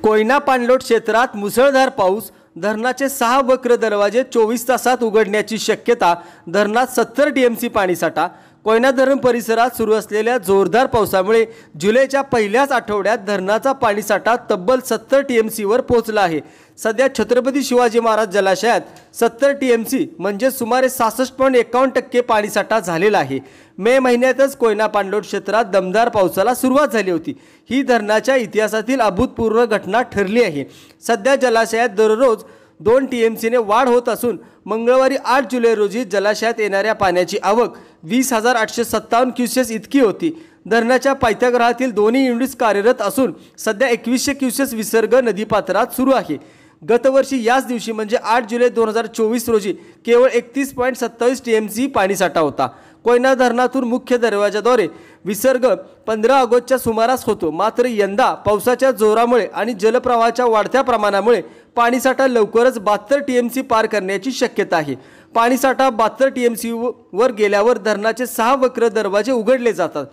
कोयना पाणलोट क्षेत्रात मुसळधार पाऊस, धरणाचे 6 वक्र दरवाजे 24 तासात उघडण्याची शक्यता, धरणात 70 टीएमसी पाणीसाठा। कोयना धरण परिसरात सुरू असलेल्या जोरदार पावसामुळे जुलैच्या पहिल्याच आठवड्यात धरणाचा पाणीसाठा तब्बल 70 टीएमसीवर पोहोचला आहे। सध्या छत्रपती शिवाजी महाराज जलाशयात 70 टीएमसी म्हणजे सुमारे 66.51% पाणीसाठा झालेला आहे। मे महिन्यातच कोयना पाणलोट क्षेत्रात दमदार पावसाला सुरुवात झाली होती। ही धरणाच्या इतिहासातील अभूतपूर्व घटना ठरली आहे। सध्या जलाशयात दररोज 2 टीएमसीने वाढ होत असून मंगळवारी 8 जुलै रोजी जलाशयात येणाऱ्या पाण्याची आवक 20,857 क्युसेस इतकी होती। धरणाच्या पायथ्यागृहातील दोन्ही युनिट्स कार्यरत असून सध्या 2100 क्युसेस विसर्ग नदीपात्रात सुरू आहे। गतवर्षी याच दिवशी म्हणजे 8 जुलै 2024 रोजी केवळ 31.27 टीएमसी पाणीसाठा होता। कोयना धरणातून मुख्य दरवाजाद्वारे विसर्ग 15 ऑगस्टच्या सुमारास होतो। मात्र यंदा पावसाच्या जोरामुळे आणि जलप्रवाहाच्या वाढत्या प्रमाणामुळे पाणीसाठा लवकरच 72 टीएमसी पार करण्याची शक्यता आहे। पाणीसाठा 72 टीएमसी वर गेल्यावर धरणाचे 6 वक्र दरवाजे उघडले जातात।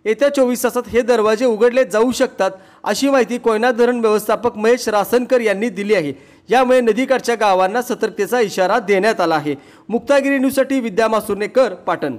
येत्या 24 तासात हे दरवाजे उघडले जाऊ शकतात, अशी माहिती कोयना धरण व्यवस्थापक महेश रासनकर यांनी दिली आहे। यामुळे नदीकाठच्या गावांना सतर्कतेचा इशारा देण्यात आला आहे। मुक्तागिरी न्यूजसाठी विद्या मासुर्णेकर, पाटण।